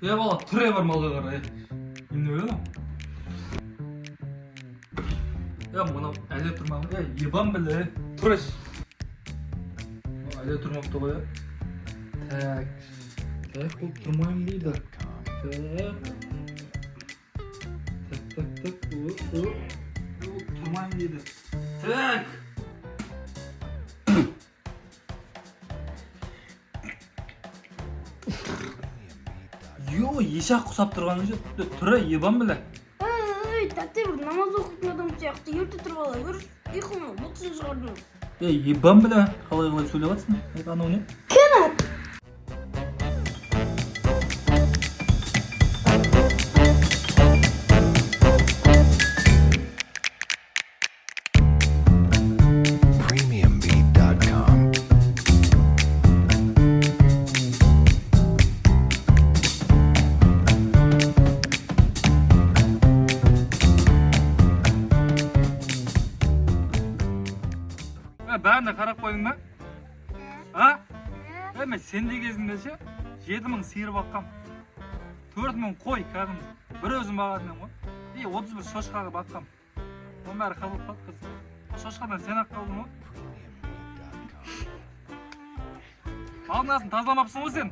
Ya bala türe var malga qara. Endi o'ylayman. Ya buni ayla turmam. Ya yebam bile. Turish. Ayla turmoqda qo'ya. Tak. Tak qo'yib turmayman deydi. Tak. Turmayman deydi. Tak. Yo, eshak qusab turganicha tura yebam bile. Tate bir namoz o'qitgan odam siyoqda yurtda turib olaver. Yiqilma, bu siz chiqardingiz. Yebam bile. Qalay qilib so'ylayapsan? Ana uni. Kanat. Premiumbeat.com. Bana qarab qo'yingmi? Ha? Men sendek kezimdachi 7000 siyir baqqam. 4000 qo'y kag'in. Bir o'zim bag'atman qo'y. 31 shoshqaga baqqam. O'mar qabul qil qiz. Shoshqadan sen haq qildingmi? Malnaсын тазаламапсың ғой sen.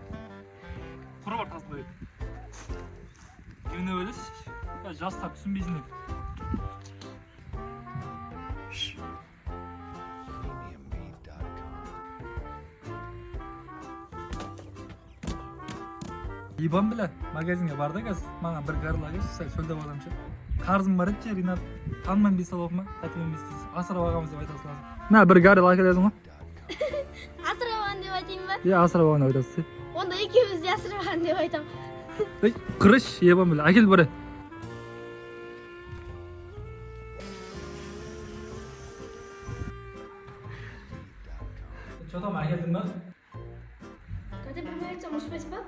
Құры бар тазалайды. Неме ойлайсыз? Жастар түсінбейсіңдер. Ибан біле, магазинге барды қазір, маған бір гарла кеш, сөлдеп адамшы. Қарзым бар еді, Ринат, таныман бес алып ма, қайтымен бес дейсіз. Асырап ағамыз деп айтасыз лазым. На, бір гарла әкелесің ма? Асырап алған деп айтайын ба? Асырап алған деп айтасыз. Онда екеуміз де асырап алған деп айтам. Қырыш, ебан біле, әкел бірі. Çotam әкелдің ба? Tate bir айтсам ұрыспайсың ба?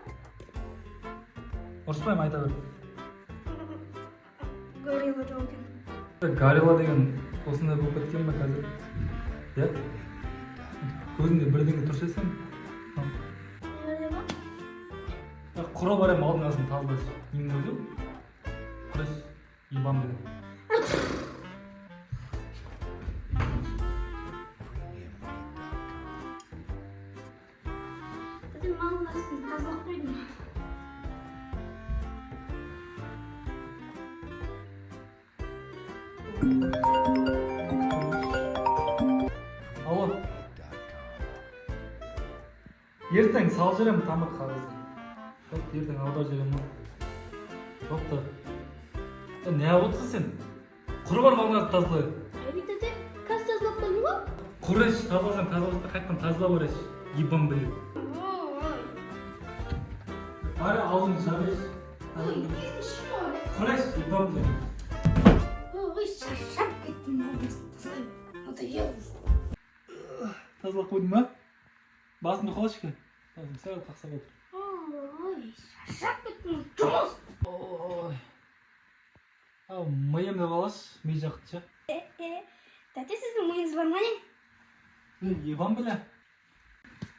Ұрыспайым, айта бер. Горилла жоқ екен. Горилла деген осындай болып кеткен ба қазір? Я? Көзінде бірдеңе тұрса сен? Nerede bak? Құра барайым алдын асын тазалайсың. Нең өзі? Құрыш, ибан біле. Tate malın астын тазалап қойдым. Алло. Ертең сал жерем тамыр қағызды. Жоқ, ертең аудар жерем ма? Жоқты. Не отырсың сен? Құры бар малназы тазалайды. Әйбі тате, қаз тазалап қойдың ба? Құрыш, тазаласаң тазаласың, қайттан тазалап өреш. Ибан біле. Бәрі алдын жабеш. Ой, неші бар? Құрыш, ибан біле. Ой, шаршап кеттім малын тазалайын. Надоело. Тазалап қойдың ба? Басымды қолашы ке. Тазым, сәл қақсап отыр. Ой, шаршап кеттім. Жұмыс. Ой. Ау, миымды қалаш, ми жақытшы. Тате, сіздің миыңыз бар ма не? Ебан біле.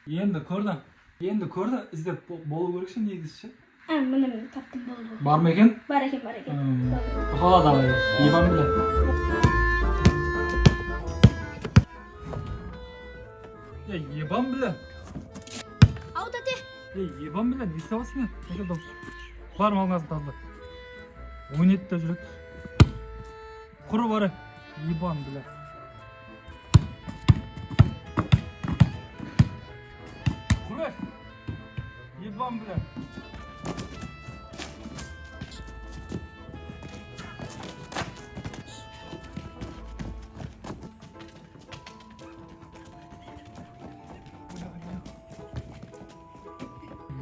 Енді көрді, іздеп болу керекші негізші. Міне таптым болды. Бар ма екен? Бар екен. Қала давай, ебан біле. Ебан біле. Ау, тате. Ебан біле, не істеватсың не? Бар малнасын тазла. Ойнетті жүрек. Құры бары, ебан біле. Құры, ебан біле.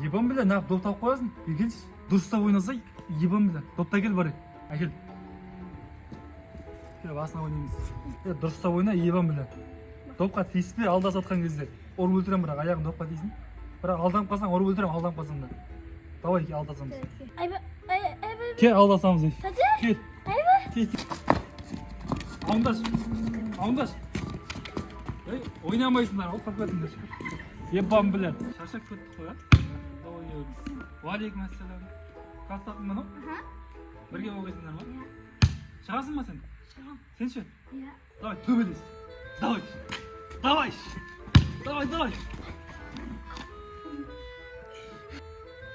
Ебан біле, нақ доп тауып қоясың, екелші. Дұрыстап ойнасай, ебан біле. Допта кел бары, әкел. Басына ойнаймыз. Дұрыстап ойна, ебан біле. Допқа тиіспе, алда сатқан кезде. Ұрып өлтірем, бірақ аяғын допқа тиісін. Бірақ алданып қалсаң, ұрып өлтірем, алданып қалсаң да. Давай, алдасамыз. Ке, алдасамыз. Тате? Кел. Кел. Ауындаш. Ойнамайсыңдар, отқап кетіңдер. Ебан біле. Шаршап кеттік қой, а? Валейкум ассалам. Тастақтың мен бірге оқисыңдар ма? Шығасың ба сен? Шығам. Сен ше? Иә. Давай, төбелес. Давай. Давай. Давай, давай.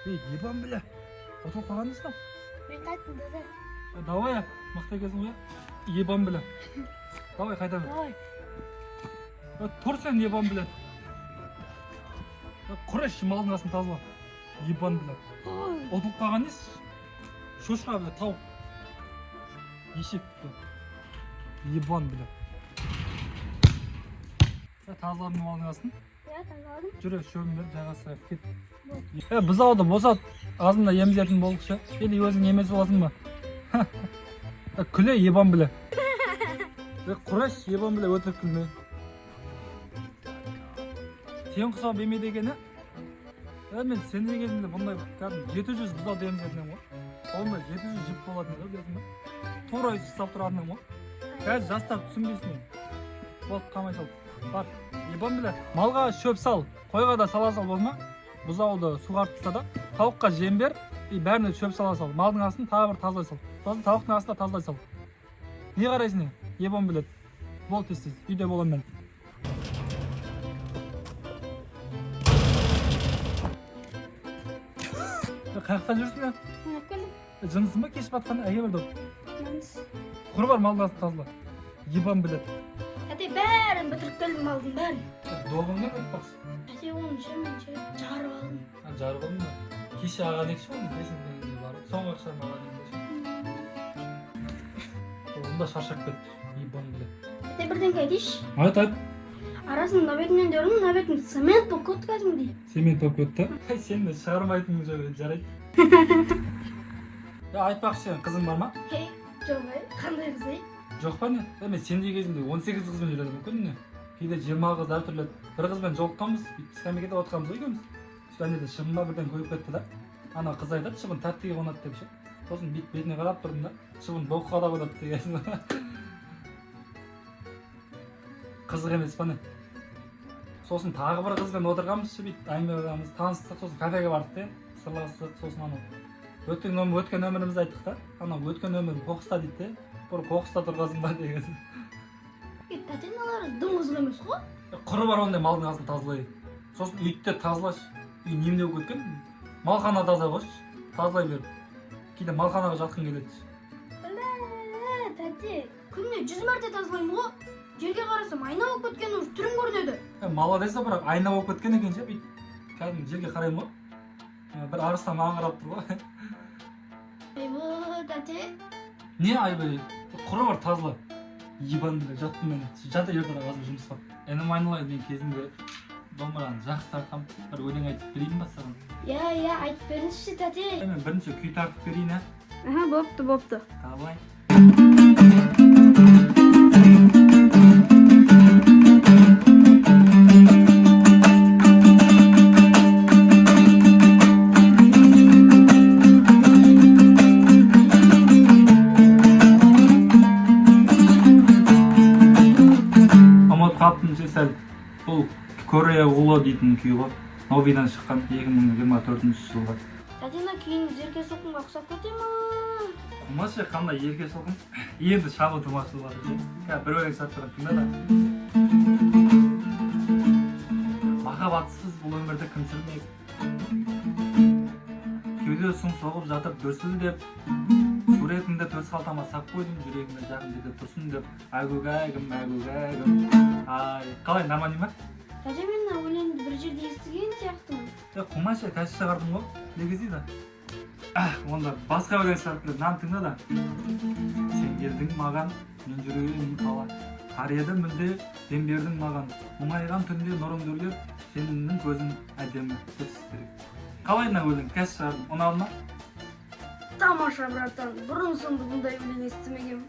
Ебан бля. Отыл қалғандысың? Мен қайттым деді. Давай, мақтай кезің ғой. Ебан бля. Давай, қайтамын. Давай. Тұр сен ебан бля. Құраш малдың асын тазла. Ебан бля. Отыл қалған несі? Шошқа бля, тау. Ешек бля. Ебан бля. Тазладың малдың асын. Иә, тазаладым. Жүре, шөбін бер, жағасы кет. Біз ауды босат, азында емізетін болдық ше. Или өзің еміз боласың ба? Күле, ебан біле. Құраш, ебан біле, өтірік күлме. Сен құсау бемейді екені? Мен сен дегенімде бұндай 700 біз ауды емізетінен ғой. Онда 700 жіп болатын ғой, десің ба? Тура ұстап тұратының ғой. Қазір жастар түсінбейсің. Болды, қамай сал. Бар, ебан біле. Малға шөп сал, қойға да сала сал болма. Бұзауды суғартыста да, тауыққа жем бер, бәріне шөп сала сал. Малдың асын тағы бір тазалай сал. Сосын тауықтың асын да тазалай сал. Не қарайсың не? Ебан білет. Бол тез-тез, үйде болам мен. Қаяқтан жүрсің бе? Мен келдім. Жынысың ба кешіп атқан әге бір доп? Мәніз. Құры бар малдың асын тазала. Ебан білет. Әте бәрін бітіріп келдім алдым бәрін. Доғыңды ма айтпақшы? Әте оны менше жарып алдым. Жарып алдың ба? Кеше аған екші болдың, бесін бар. Соңғы ақшаны аған екші. Онда шаршап кетті. Ебан білет. Әте бірден қайтыш. Айт. Арасын набетімнен дөрім, набетім цемент болып көтті кәдімгідей. Цемент болып кетті? Сен де шығармайтының жағы жарайды. Айтпақшы, қызың бар ма? Жоқ, қандай қызы? Жоқ па не? Мен сендей кезімде 18 қызбен жүреді мүмкін не? Кейде 20 қыз әртүрлі. Бір қызбен жолыққанбыз, скамейкада отырғанбыз ғой екеуміз. Және де шыбынға бірден қойып кетті да. Ана қыз айтады, шыбын тәттіге қонады деп ше. Сосын бетіне қарап тұрдым да, шыбын боққа да қонады дегенсің. Қызық емес па не? Сосын тағы бір қызбен отырғанбыз ше, әңгіме қылғанбыз, таныстық, сосын кафеге бардық те, сырластық, сосын анау өткен өмірімізді айттық та, анау өткен өмірім қоқыста дейді те, бір қоқыста тұрғасын ба дегенсің. Тәтен аларыз дым қызыл емес қой? Құры бар ондай малдың асын тазалай. Сосын үйді тазалаш. Үй немде болып кеткен? Малхана таза қош, тазалай бер. Кейде малханаға жатқың келеді. Тәте, күніне 100 мәрте тазалаймын ғой. Жерге қарасам айна болып кеткен уже түрін көрінеді. Молодец, бірақ айна болып кеткен екен ше, кәдімгі жерге қараймын ғой. Бір арыстан маған қарап тұр ғой. Айбы, тәте. Не айбай? Құры бар тазала. Ебан біле, жаттым мен. Жата ертіра қазір жұмыс бар. Әнім айналайды мен кезінде домбыраны жақсы тартқам. Бір өлең айтып берейін ба саған? Иә, айтып беріңізші тәте. Мен бірінші күй тартып берейін, ә? Бопты. Давай. Сәл бұл Корея ұлы дейтін күй ғой. Новидан шыққан 2024 жылға. Тәтена кейін жерге соққынға ұқсап кете ма? Құмашы қандай ерге соқын? Енді шабы тұрмақшы болады. Бір өлең саттырып тыңда да. Махаббатсыз бұл өмірді кім сүрмек? Кеуде сұң соғып жатып дүрсілдеп, суретіңді төс қалтама сап қойдым, жүрегімді жағын деді тұрсын деп. Әгугәгім. Қалай, нормально ма? Тәте мен өлеңді бір жерде естіген сияқтымын. Құмашы, кәсі шығардым ғой, негізі да. Онда басқа өлең шығарып келеді, нан тыңда да. Сен келдің маған, мен жүрегім қала. Қарияды мүлде, дем бердің маған. Мұңайған түнде нұрымды үрлеп, сенің көзің әдемі көзсіздірек. Қалай мына өлең, кәсі шығардым, ұнады ма? Тамаша, братан, бұрын соңды бұндай өлең естімегем.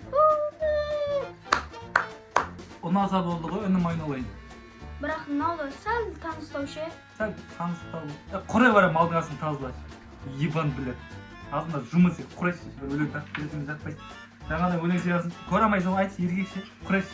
Ұнаса болды ғой, үнім айналайын. Бірақ мынау сәл таныстау ше. Сәл таныстау. Құрай бара малдың асын тазалаш. Ебан білет. Азында жұмыс ек, құрайшы, бір өлең тартып келесің жақпайсың. Жаңағыдай өлең сыйласын, көре алмайсың, айтшы, еркекше, құрайшы.